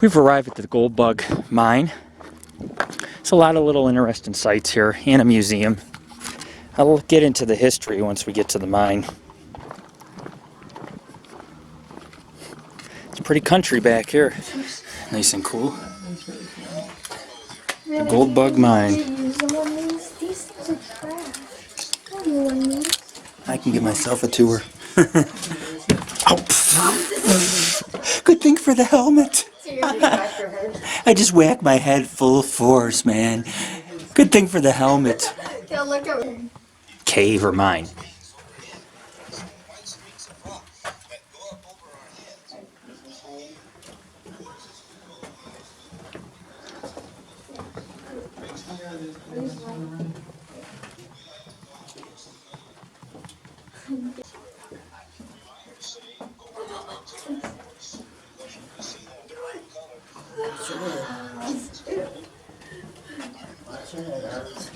We've arrived at the Gold Bug mine. It's a lot of little interesting sites here and a museum. I'll get into the history once we get to the mine. It's pretty country back here. Nice and cool. The Gold Bug mine. I can give myself a tour. Good thing for the helmet. I just whacked my head full force, man. Good thing for the helmet. Cave or mine?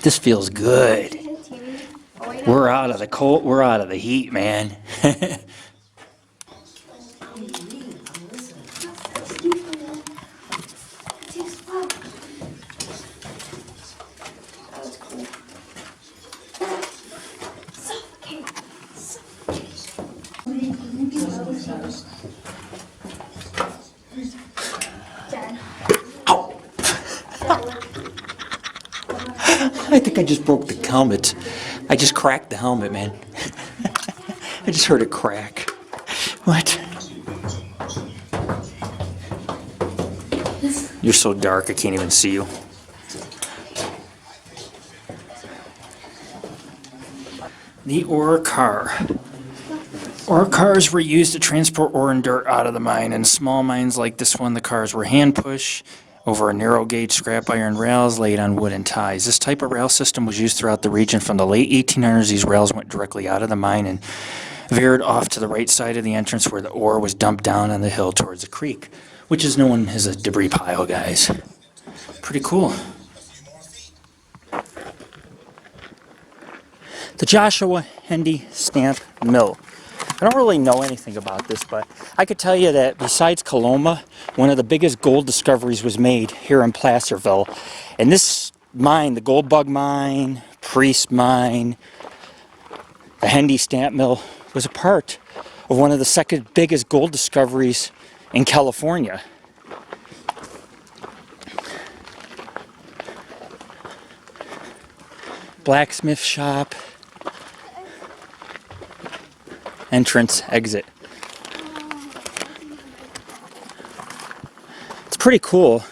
This feels good. We're out of the cold. We're out of the heat, man. I think I just broke the helmet. I just cracked the helmet, man. I just heard it crack. What? You're so dark, I can't even see you. The ore car. Ore cars were used to transport ore and dirt out of the mine. In small mines like this one, the cars were hand push over a narrow gauge scrap iron rails laid on wooden ties. This type of rail system was used throughout the region. From the late 1800s, these rails went directly out of the mine and veered off to the right side of the entrance where the ore was dumped down on the hill towards the creek, which is known as a debris pile, guys. Pretty cool. The Joshua Hendy Stamp Mill. I don't really know anything about this, but I could tell you that besides Coloma, one of the biggest gold discoveries was made here in Placerville. And this mine, the Gold Bug Mine, Priest Mine, the Hendy Stamp Mill, was a part of one of the second biggest gold discoveries in California. Blacksmith shop. Entrance, exit. It's pretty cool.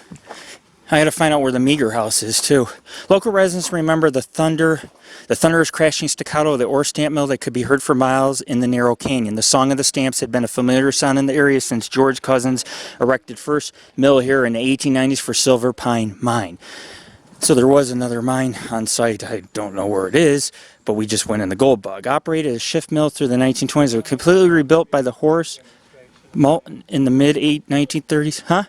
I had to find out where the Meagher house is too. Local residents remember the thunderous crashing staccato of the ore stamp mill that could be heard for miles in the narrow canyon. The song of the stamps had been a familiar sound in the area since George Cousins erected first mill here in the 1890s for Silver Pine Mine. So there was another mine on site. I don't know where it is, but we just went in the Gold Bug. Operated as shift mill through the 1920s. It was completely rebuilt by the horse Malton in the mid-1930s. Huh?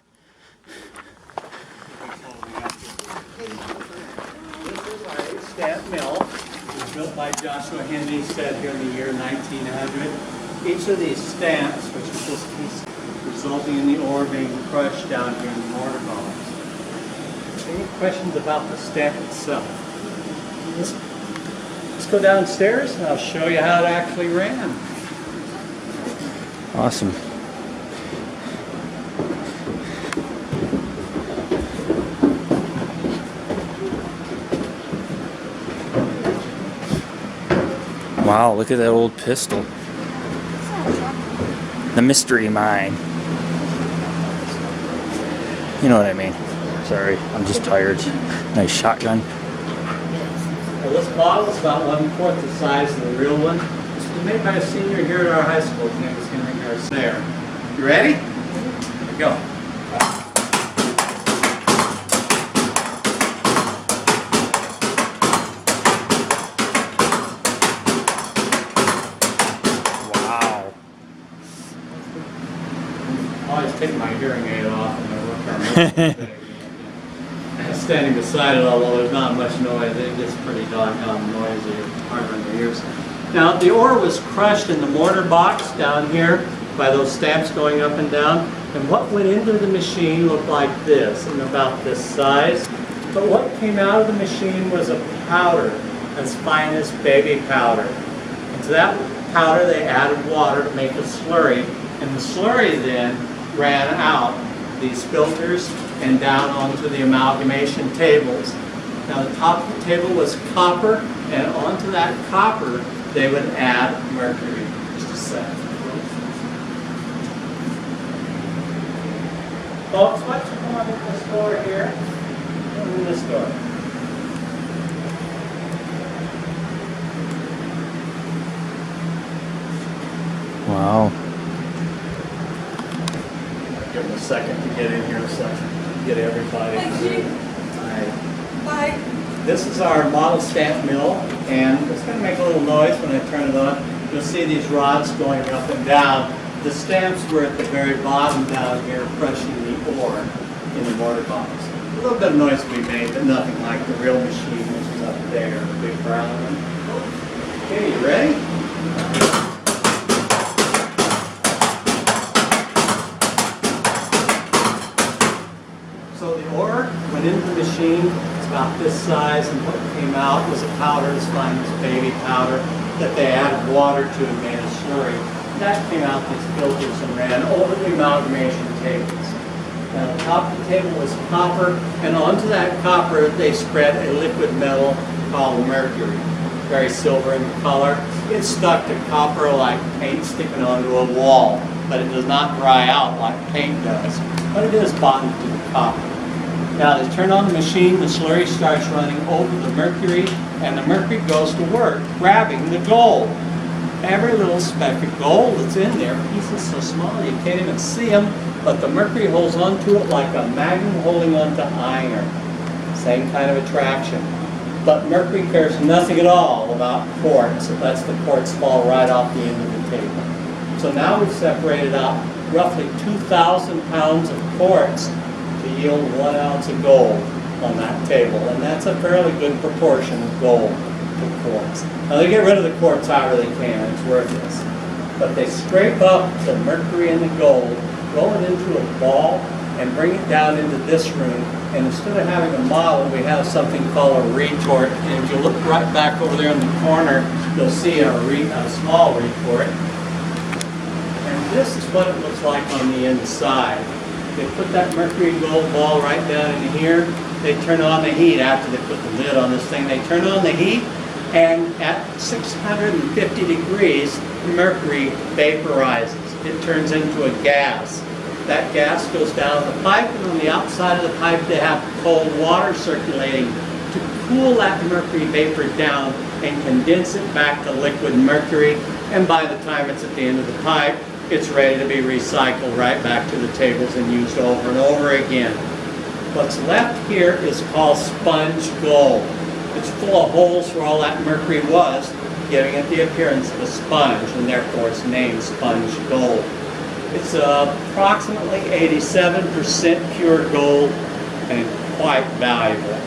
This is a stamp mill. It was built by Joshua Hendy, said here in the year 1900. Each of these stamps, which is this piece, resulting in the ore being crushed down here in the mortar bones. Any questions about the stamp itself? Let's go downstairs and I'll show you how it actually ran. Awesome. Wow, look at that old pistol. The mystery mine. You know what I mean. Sorry, I'm just tired. Nice shotgun. Well, this bottle is about 1/4 the size of the real one. This was made by a senior here at our high school. His name was Henry Garcia. You ready? Here we go. Wow. I always take my hearing aid off and I work on it. Standing beside it, although there's not much noise, it gets pretty doggone noisy, hard on the ears. Now, the ore was crushed in the mortar box down here by those stamps going up and down. And what went into the machine looked like this, and about this size. But what came out of the machine was a powder, as fine as baby powder. And to that powder they added water to make a slurry, and the slurry then ran out these filters and down onto the amalgamation tables. Now the top of the table was copper, and onto that copper they would add mercury. Just a sec. Folks, why don't you come on in this door here? Come in this door. Wow. Give them a second to get in here so I can get everybody. Bye. This is our model stamp mill, and it's going to make a little noise when I turn it on. You'll see these rods going up and down. The stamps were at the very bottom down here, crushing the ore in the mortar box. A little bit of noise we made, but nothing like the real machine, which is up there, the big brown one. Okay, you ready? So the ore went into the machine. It's about this size, and what came out was a powder as fine as baby powder that they added water to and made a slurry. That came out these filters and ran over the amalgamation tables. Now the top of the table was copper, and onto that copper they spread a liquid metal called mercury. Very silver in color. It's stuck to copper like paint sticking onto a wall, but it does not dry out like paint does. But it is bonded to the copper. Now they turn on the machine, the slurry starts running over the mercury, and the mercury goes to work, grabbing the gold. Every little speck of gold that's in there, pieces so small you can't even see them, but the mercury holds onto it like a magnet holding onto iron. Same kind of attraction. But mercury cares nothing at all about quartz. It lets the quartz fall right off the end of the table. So now we've separated out roughly 2,000 pounds of quartz to yield 1 ounce of gold on that table, and that's a fairly good proportion of gold. Quartz. Now they get rid of the quartz however they can, it's worthless. But they scrape up the mercury and the gold, roll it into a ball, and bring it down into this room. And instead of having a model, we have something called a retort. And if you look right back over there in the corner, you'll see a small retort. And this is what it looks like on the inside. They put that mercury gold ball right down in here. They turn on the heat after they put the lid on this thing. They turn on the heat, and at 650 degrees, mercury vaporizes. It turns into a gas. That gas goes down the pipe, and on the outside of the pipe they have cold water circulating to cool that mercury vapor down and condense it back to liquid mercury. And by the time it's at the end of the pipe, it's ready to be recycled right back to the tables and used over and over again. What's left here is called sponge gold. It's full of holes where all that mercury was, giving it the appearance of a sponge, and therefore it's named sponge gold. It's approximately 87% pure gold and quite valuable.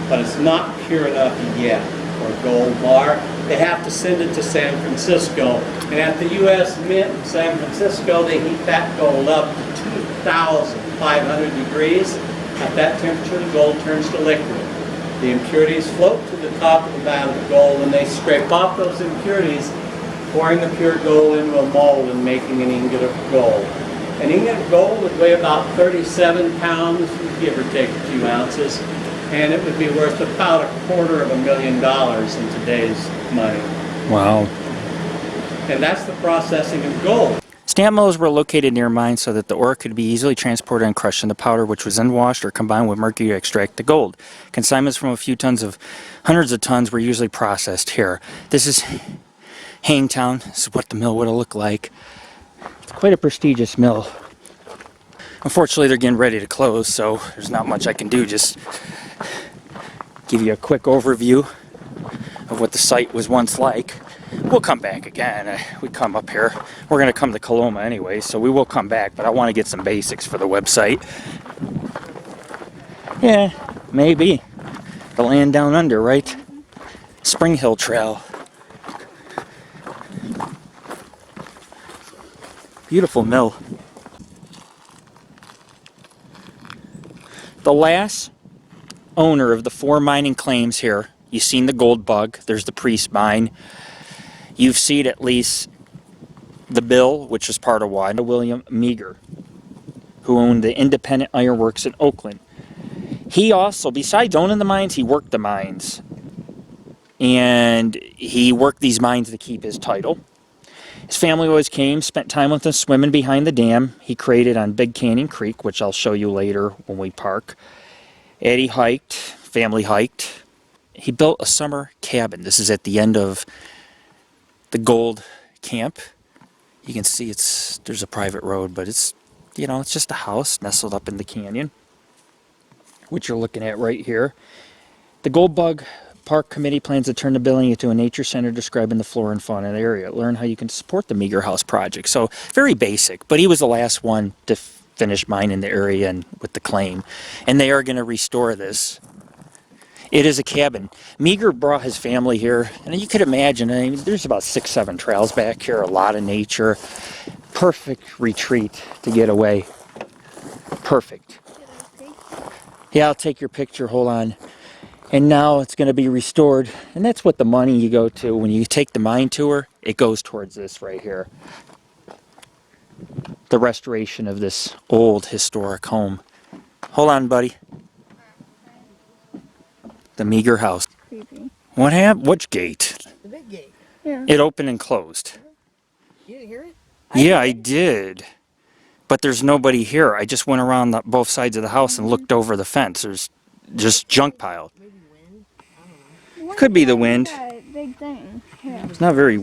But it's not pure enough yet for a gold bar. They have to send it to San Francisco. And at the U.S. Mint in San Francisco, they heat that gold up to 2,500 degrees. At that temperature, the gold turns to liquid. The impurities float to the top of the vat of gold, and they scrape off those impurities, pouring the pure gold into a mold and making an ingot of gold. An ingot of gold would weigh about 37 pounds, give or take a few ounces, and it would be worth about $250,000 in today's money. Wow. And that's the processing of gold. Stamp mills were located near mines so that the ore could be easily transported and crushed into powder, which was then washed or combined with mercury to extract the gold. Consignments from a few tons of hundreds of tons were usually processed here. This is Hangtown. This is what the mill would have looked like. It's quite a prestigious mill. Unfortunately, they're getting ready to close, so there's not much I can do. Just give you a quick overview of what the site was once like. We'll come back again. We come up here. We're going to come to Coloma anyway, so we will come back, but I want to get some basics for the website. Yeah, maybe. The land down under, right? Spring Hill Trail. Beautiful mill. The last owner of the 4 mining claims here, you've seen the gold bug, there's the priest mine. You've seen at least the Bill, which is part of one, William Meagher, who owned the Independent Ironworks in Oakland. He also, besides owning the mines, he worked the mines. And he worked these mines to keep his title. His family always came, spent time with us swimming behind the dam he created on Big Canyon Creek, which I'll show you later when we park. Eddie hiked, family hiked. He built a summer cabin. This is at the end of the gold camp. You can see there's a private road, but it's just a house nestled up in the canyon, which you're looking at right here. The Gold Bug Park Committee plans to turn the building into a nature center describing the flora and fauna in the area. Learn how you can support the Meagher House project. So very basic, but he was the last one to finish mining the area and with the claim. And they are going to restore this. It is a cabin. Meagher brought his family here, and you could imagine, there's about 6-7 trails back here, a lot of nature. Perfect retreat to get away. Perfect. Yeah, I'll take your picture, hold on. And now it's going to be restored, and that's what the money you go to when you take the mine tour, it goes towards this right here. The restoration of this old historic home. Hold on, buddy. The Meagher house. Creepy. What happened? Which gate? The big gate. Yeah. It opened and closed. You didn't hear it? Yeah, I did. But there's nobody here. I just went around both sides of the house and looked over the fence. There's just junk piled. Maybe wind? I don't know. Could be the wind. That big thing. Yeah. It's not very...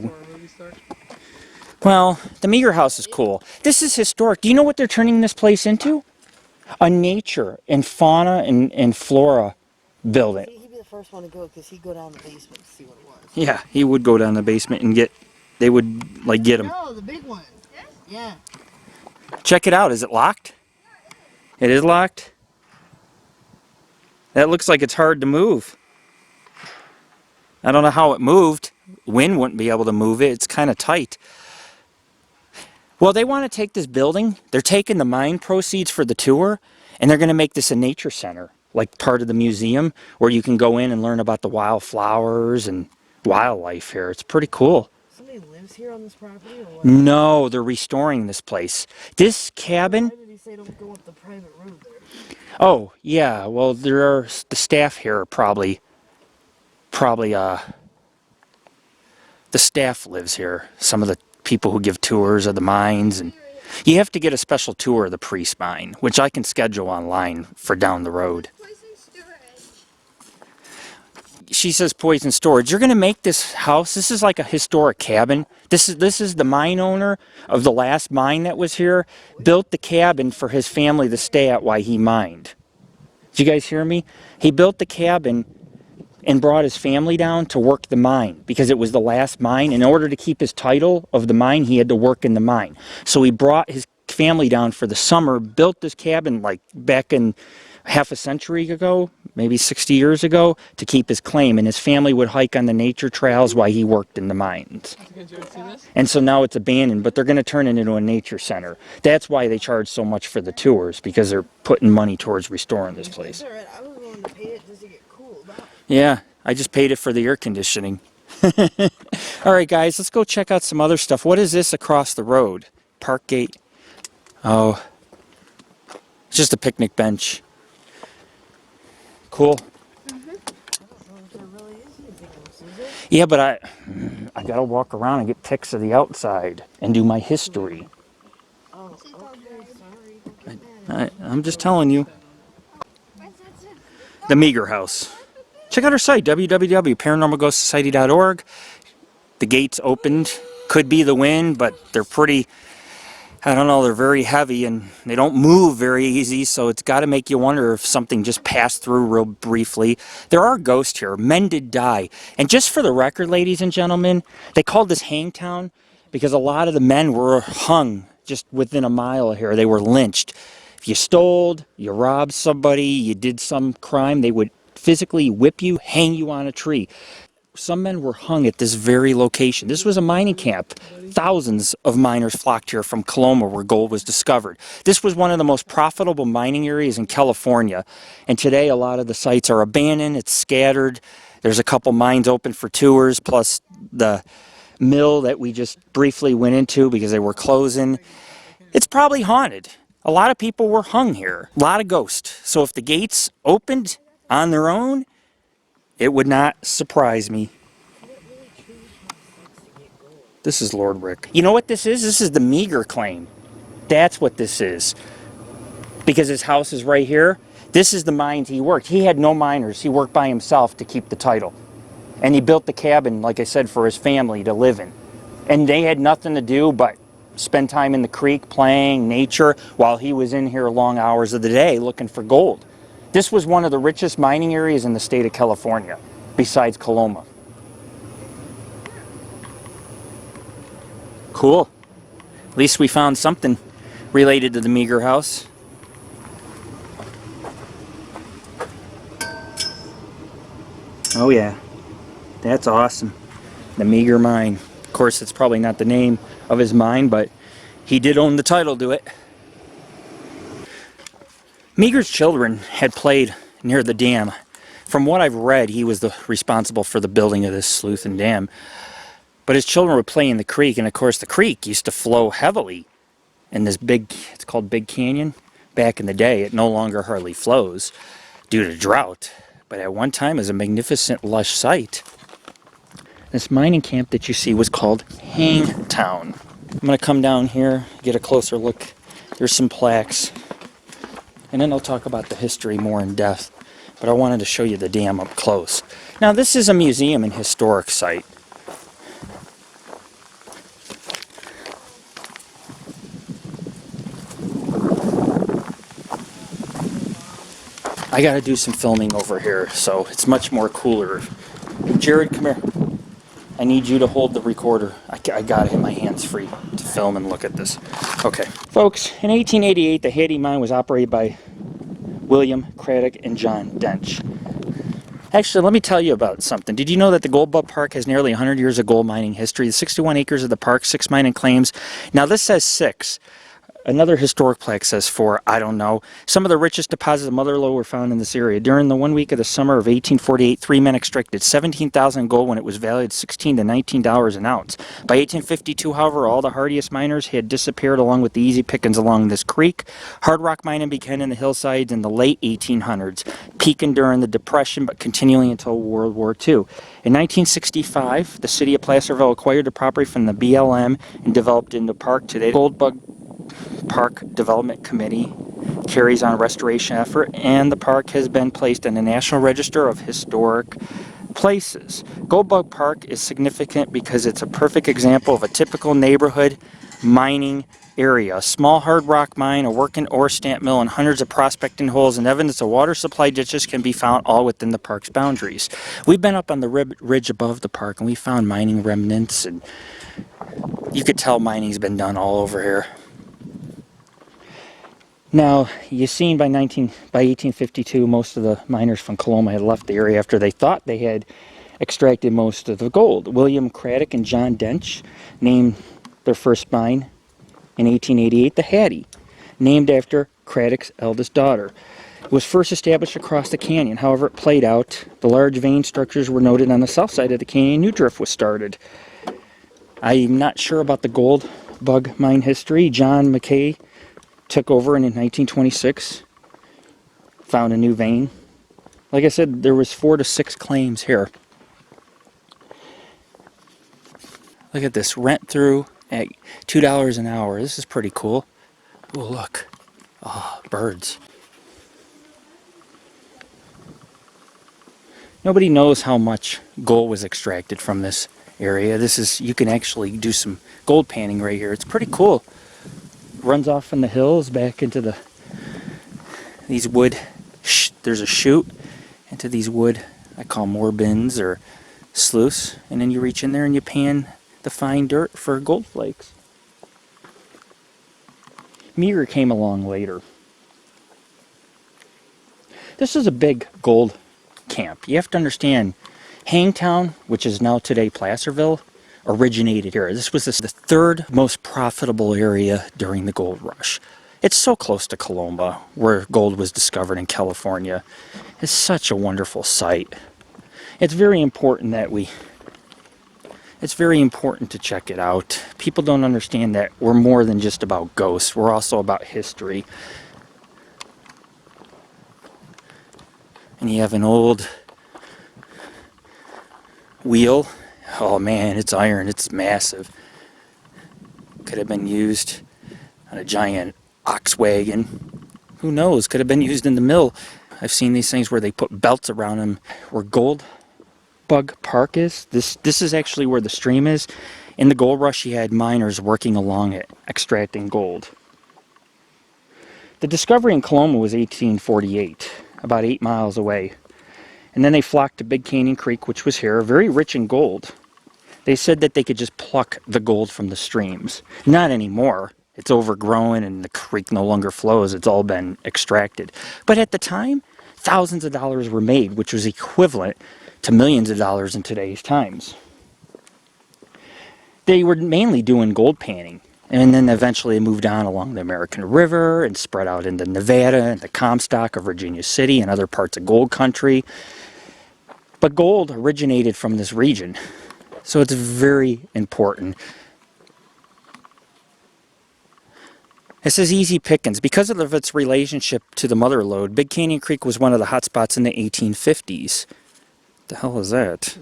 Well, the Meagher house is cool. This is historic. Do you know what they're turning this place into? A nature and fauna and flora building. See, he'd be the first one to go because he'd go down the basement to see what it was. Yeah, he would go down the basement and they would like get him. No, the big one. Yeah. Check it out. Is it locked? It is locked? That looks like it's hard to move. I don't know how it moved. Wind wouldn't be able to move it. It's kind of tight. Well, they want to take this building. They're taking the mine proceeds for the tour, and they're going to make this a nature center, like part of the museum, where you can go in and learn about the wildflowers and wildlife here. It's pretty cool. Somebody lives here on this property or what? No, they're restoring this place. This cabin... Why did he say don't go up the private road there? Oh, yeah. Well, there are... The staff here are probably... the staff lives here. Some of the people who give tours of the mines, and you have to get a special tour of the priest mine, which I can schedule online for down the road. She says poison storage. You're going to make this house. This is like a historic cabin. This is the mine owner of the last mine that was here. Built the cabin for his family to stay at while he mined. Did you guys hear me? He built the cabin and brought his family down to work the mine because it was the last mine. In order to keep his title of the mine, he had to work in the mine. So he brought his family down for the summer, built this cabin like back in half a century ago, maybe 60 years ago, to keep his claim. And his family would hike on the nature trails while he worked in the mines. And so now it's abandoned, but they're going to turn it into a nature center. That's why they charge so much for the tours, because they're putting money towards restoring this place. That's all right. I was willing to pay it just to get cooled out. Yeah, I just paid it for the air conditioning. All right, guys, let's go check out some other stuff. What is this across the road? Park gate. Oh, it's just a picnic bench. Cool. I don't know if there really is anything else, is there? Yeah, but I gotta walk around and get pics of the outside and do my history. Oh, okay, sorry. Don't get mad. I'm just telling you. The Meagher house. Check out our site, www.paranormalghostsociety.org. The gates opened. Could be the wind, but they're pretty, I don't know, they're very heavy and they don't move very easy, so it's got to make you wonder if something just passed through real briefly. There are ghosts here. Men did die. And just for the record, ladies and gentlemen, they called this Hangtown because a lot of the men were hung just within a mile of here. They were lynched. If you stole, you robbed somebody, you did some crime, they would physically whip you, hang you on a tree. some men were hung at this very location. This was a mining camp. Thousands of miners flocked here from Coloma where gold was discovered. This was one of the most profitable mining areas in California. And today a lot of the sites are abandoned, it's scattered. There's a couple mines open for tours, plus the mill that we just briefly went into because they were closing. It's probably haunted. A lot of people were hung here. A lot of ghosts. So if the gates opened on their own, it would not surprise me. This is Lord Rick. You know what this is? This is the Meagher claim. That's what this is. Because his house is right here. This is the mines he worked. He had no miners. He worked by himself to keep the title. And he built the cabin, like I said, for his family to live in. And they had nothing to do but spend time in the creek playing nature while he was in here long hours of the day looking for gold. This was one of the richest mining areas in the state of California, besides Coloma. Cool. At least we found something related to the Meagher house. Oh yeah, that's awesome. The Meagher mine. Of course, it's probably not the name of his mine, but he did own the title to it. Meagher's children had played near the dam. From what I've read, he was responsible for the building of this sluice and dam. But his children would play in the creek, and of course the creek used to flow heavily in this big, it's called Big Canyon. Back in the day, it no longer hardly flows due to drought, but at one time it was a magnificent lush site. This mining camp that you see was called Hangtown. I'm going to come down here, get a closer look. There's some plaques, and then I'll talk about the history more in depth, but I wanted to show you the dam up close. Now this is a museum and historic site. I gotta do some filming over here, so it's much more cooler. Jared, come here. I need you to hold the recorder. I gotta hit my hands free to film and look at this. Okay. Folks, in 1888, the Hendy Mine was operated by William Craddock and John Dench. Actually, let me tell you about something. Did you know that the Gold Bug Park has nearly 100 years of gold mining history? The 61 acres of the park, 6 mining claims. Now this says 6. Another historic plaque says 4. I don't know. Some of the richest deposits of mother lode were found in this area. During the 1 week of the summer of 1848, 3 men extracted 17,000 gold when it was valued $16 to $19 an ounce. By 1852, however, all the hardiest miners had disappeared along with the easy pickings along this creek. Hard rock mining began in the hillsides in the late 1800s, peaking during the Depression but continuing until World War II. In 1965, the city of Placerville acquired the property from the BLM and developed into park. Today, Gold Bug Park Development Committee carries on restoration effort, and the park has been placed in the National Register of Historic Places. Gold Bug Park is significant because it's a perfect example of a typical neighborhood mining area. A small hard rock mine, a working ore stamp mill, and hundreds of prospecting holes and evidence of water supply ditches can be found all within the park's boundaries. We've been up on the ridge above the park, and we found mining remnants, and you could tell mining's been done all over here. Now, you've seen by 1852, most of the miners from Coloma had left the area after they thought they had extracted most of the gold. William Craddock and John Dench named their first mine in 1888 the Hattie, named after Craddock's eldest daughter. It was first established across the canyon. However, it played out. The large vein structures were noted on the south side of the canyon. New drift was started. I'm not sure about the gold bug mine history. John McKay took over in 1926, found a new vein. Like I said, there was 4 to 6 claims here. Look at this, rent through at $2 an hour. This is pretty cool. Oh, look. Oh, birds. Nobody knows how much gold was extracted from this area. This is, you can actually do some gold panning right here. It's pretty cool. Runs off from the hills back into these wood, there's a chute into these wood, I call more bins or sluice, and then you reach in there and you pan the fine dirt for gold flakes. Meagher came along later. This is a big gold camp. You have to understand, Hangtown, which is now today Placerville, originated here. This was the third most profitable area during the gold rush. It's so close to Coloma, where gold was discovered in California. It's such a wonderful site. It's very important to check it out. People don't understand that we're more than just about ghosts. We're also about history. And you have an old wheel. Oh man, it's iron. It's massive. Could have been used on a giant ox wagon. Who knows? Could have been used in the mill. I've seen these things where they put belts around them where gold bug park is. This is actually where the stream is. In the gold rush, you had miners working along it, extracting gold. The discovery in Coloma was 1848, about 8 miles away. And then they flocked to Big Canyon Creek, which was here, very rich in gold. They said that they could just pluck the gold from the streams. Not anymore. It's overgrown and the creek no longer flows. It's all been extracted. But at the time, thousands of dollars were made, which was equivalent to millions of dollars in today's times. They were mainly doing gold panning. And then eventually moved on along the American River and spread out into Nevada and the Comstock of Virginia City and other parts of gold country. But gold originated from this region, so it's very important. It says easy pickings. Because of its relationship to the mother lode, Big Canyon Creek was one of the hot spots in the 1850s. The hell is that?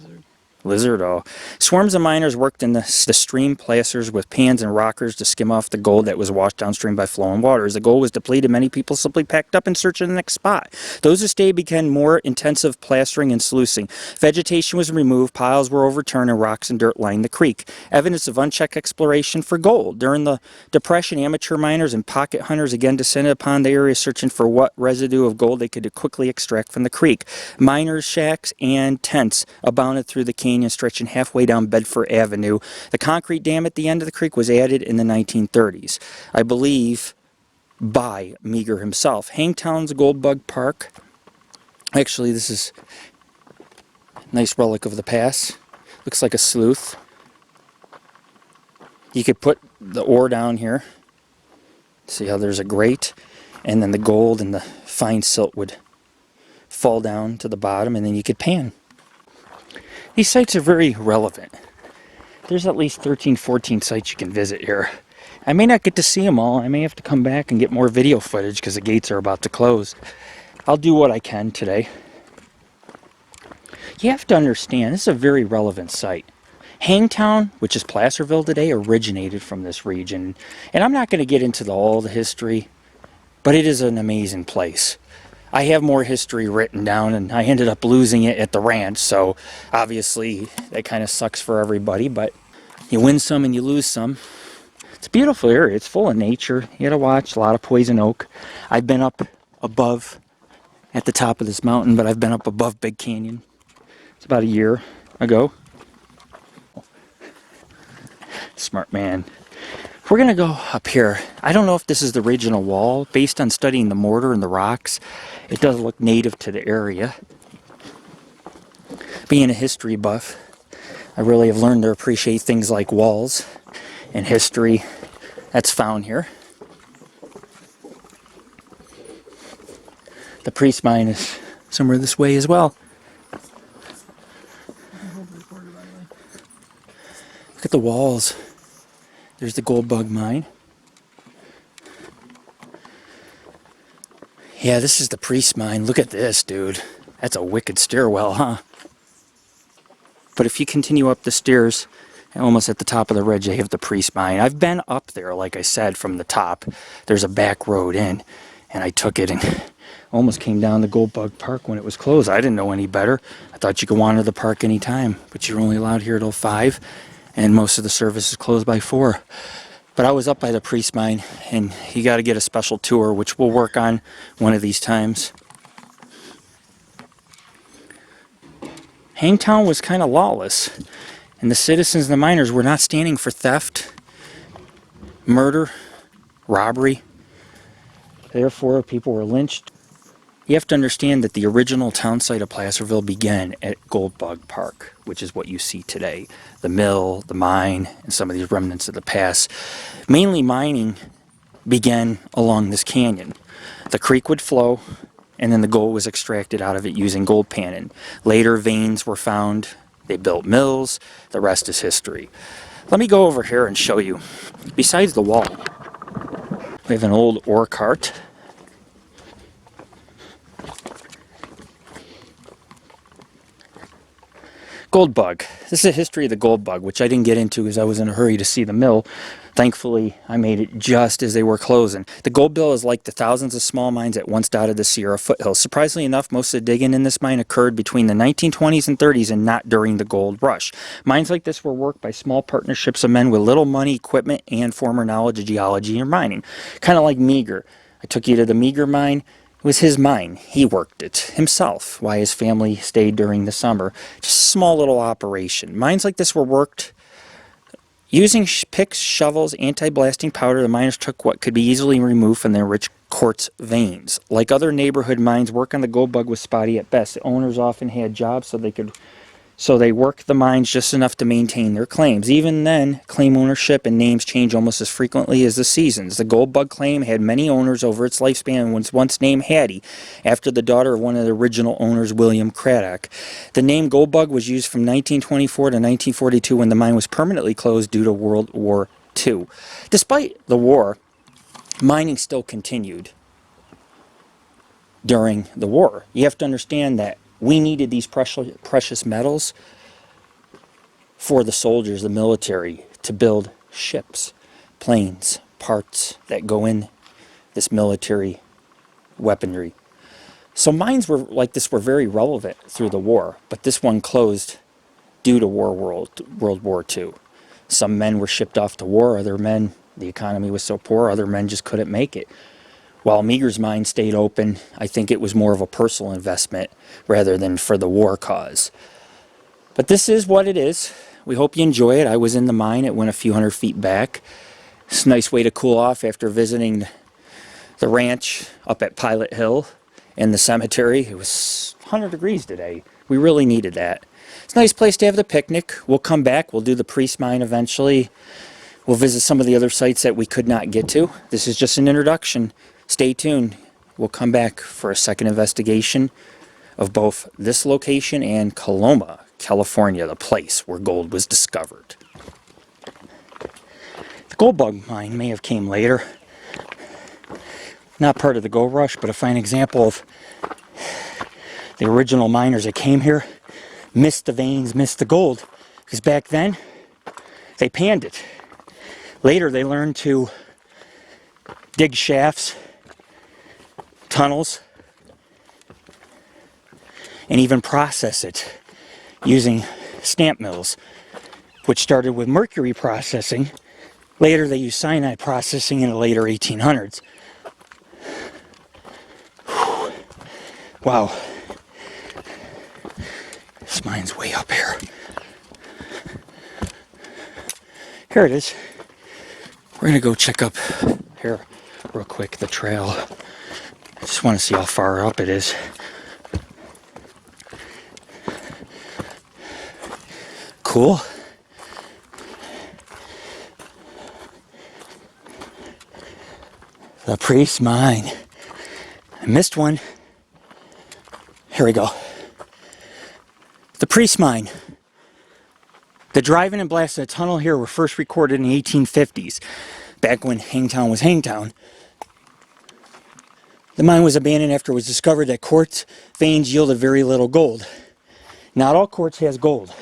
Lizard, oh. Swarms of miners worked in the stream placers with pans and rockers to skim off the gold that was washed downstream by flowing water. As the gold was depleted, many people simply packed up in search of the next spot. Those who stayed began more intensive plastering and sluicing. Vegetation was removed, piles were overturned, and rocks and dirt lined the creek. Evidence of unchecked exploration for gold. During the Depression, amateur miners and pocket hunters again descended upon the area searching for what residue of gold they could quickly extract from the creek. Miners' shacks and tents abounded through the canyon stretching halfway down Bedford Avenue. The concrete dam at the end of the creek was added in the 1930s, I believe by Meagher himself. Hangtown's Gold Bug Park. Actually, this is a nice relic of the past. Looks like a sleuth. You could put the ore down here. See how there's a grate, and then the gold and the fine silt would fall down to the bottom, and then you could pan. These sites are very relevant. There's at least 13, 14 sites you can visit here. I may not get to see them all. I may have to come back and get more video footage because the gates are about to close. I'll do what I can today. You have to understand, this is a very relevant site. Hangtown, which is Placerville today, originated from this region. And I'm not going to get into all the history, but it is an amazing place. I have more history written down, and I ended up losing it at the ranch, so obviously that kind of sucks for everybody, but you win some and you lose some. It's a beautiful area. It's full of nature. You gotta watch. A lot of poison oak. I've been up above at the top of this mountain, but I've been up above Big Canyon. It's about a year ago. Smart man. We're going to go up here. I don't know if this is the original wall. Based on studying the mortar and the rocks, it does look native to the area. Being a history buff, I really have learned to appreciate things like walls and history that's found here. The priest mine is somewhere this way as well. Look at the walls. There's the gold bug mine. Yeah, this is the priest mine. Look at this, dude. That's a wicked stairwell, huh? But if you continue up the stairs, almost at the top of the ridge, you have the priest mine. I've been up there, like I said, from the top. There's a back road in, and I took it and almost came down the Gold Bug Park when it was closed. I didn't know any better. I thought you could wander the park anytime, but you're only allowed here till 5. And most of the service is closed by 4. But I was up by the priest mine, and you got to get a special tour, which we'll work on one of these times. Hangtown was kind of lawless, and the citizens and the miners were not standing for theft, murder, robbery. Therefore, people were lynched. You have to understand that the original town site of Placerville began at Goldbug Park, which is what you see today. The mill, the mine, and some of these remnants of the past. Mainly mining began along this canyon. The creek would flow, and then the gold was extracted out of it using gold panning. Later, veins were found. They built mills. The rest is history. Let me go over here and show you. Besides the wall, we have an old ore cart. Gold bug. This is a history of the gold bug, which I didn't get into because I was in a hurry to see the mill. Thankfully, I made it just as they were closing. The gold bill is like the thousands of small mines that once dotted the Sierra foothills. Surprisingly enough, most of the digging in this mine occurred between the 1920s and 30s and not during the gold rush. Mines like this were worked by small partnerships of men with little money, equipment, and former knowledge of geology and mining. Kind of like Meagher. I took you to the Meagher mine. It was his mine. He worked it himself, while his family stayed during the summer. Just a small little operation. Mines like this were worked using picks, shovels, anti-blasting powder. The miners took what could be easily removed from their rich quartz veins. Like other neighborhood mines, work on the gold bug was spotty at best. The owners often had jobs so they worked the mines just enough to maintain their claims. Even then, claim ownership and names change almost as frequently as the seasons. The gold bug claim had many owners over its lifespan and was once named Hattie, after the daughter of one of the original owners, William Craddock. The name gold bug was used from 1924 to 1942 when the mine was permanently closed due to World War II. Despite the war, mining still continued during the war. You have to understand that we needed these precious metals for the soldiers, the military, to build ships, planes, parts that go in this military weaponry. So mines were like this were very relevant through the war, but this one closed due to World War II. Some men were shipped off to war, other men, the economy was so poor, other men just couldn't make it. While Meagher's mine stayed open, I think it was more of a personal investment rather than for the war cause. But this is what it is. We hope you enjoy it. I was in the mine. It went a few hundred feet back. It's a nice way to cool off after visiting the ranch up at Pilot Hill and the cemetery. It was 100 degrees today. We really needed that. It's a nice place to have the picnic. We'll come back. We'll do the priest mine eventually. We'll visit some of the other sites that we could not get to. This is just an introduction. Stay tuned. We'll come back for a second investigation of both this location and Coloma, California, the place where gold was discovered. The gold bug mine may have came later. Not part of the gold rush, but a fine example of the original miners that came here missed the veins, missed the gold. Because back then, they panned it. Later, they learned to dig shafts, tunnels, and even process it using stamp mills, which started with mercury processing. Later they used cyanide processing in the later 1800s. Whew. Wow. This mine's way up here. Here it is. We're gonna go check up here real quick, the trail. I just want to see how far up it is. Cool. The priest mine. I missed one. Here we go. The priest mine. The driving and blasting of the tunnel here were first recorded in the 1850s, back when Hangtown was Hangtown. The mine was abandoned after it was discovered that quartz veins yielded very little gold. Not all quartz has gold.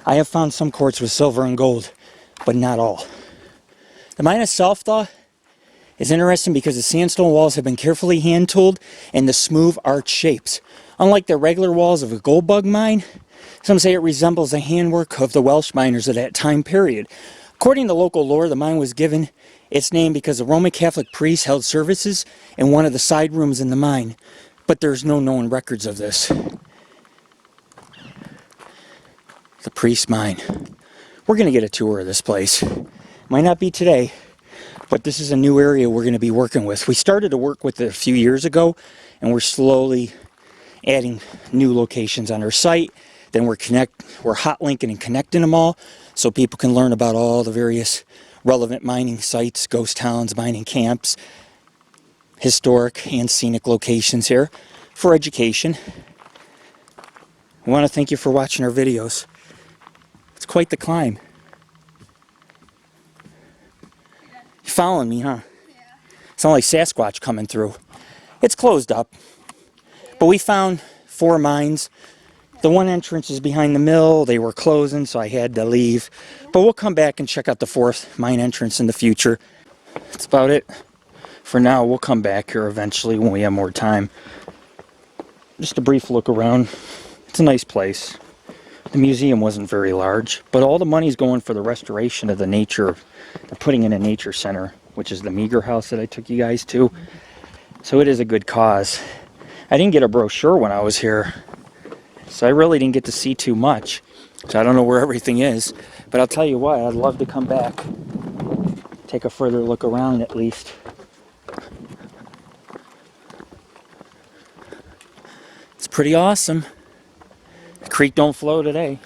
I have found some quartz with silver and gold, but not all. The mine itself, though, is interesting because the sandstone walls have been carefully hand-tooled and the smooth arch shapes. Unlike the regular walls of a gold bug mine, some say it resembles the handwork of the Welsh miners of that time period. According to local lore, the mine was given its name because the Roman Catholic priests held services in one of the side rooms in the mine, but there's no known records of this. The priest mine. We're going to get a tour of this place. Might not be today, But this is a new area we're going to be working with. We started to work with it a few years ago, and we're slowly adding new locations on our site. Then we're hot linking and connecting them all so people can learn about all the various relevant mining sites, ghost towns, mining camps, historic and scenic locations here for education. I want to thank you for watching our videos. It's quite the climb. You following me, huh? Yeah. Sound like Sasquatch coming through. It's closed up, but we found 4 mines. The one entrance is behind the mill. They were closing, so I had to leave. But we'll come back and check out the 4th mine entrance in the future. That's about it for now. We'll come back here eventually when we have more time. Just a brief look around. It's a nice place. The museum wasn't very large, but all the money's going for the restoration of the nature. They're putting in a nature center, which is the Meagher house that I took you guys to. So it is a good cause. I didn't get a brochure when I was here, so I really didn't get to see too much. So I don't know where everything is, but I'll tell you what, I'd love to come back, take a further look around at least. It's pretty awesome. The creek don't flow today.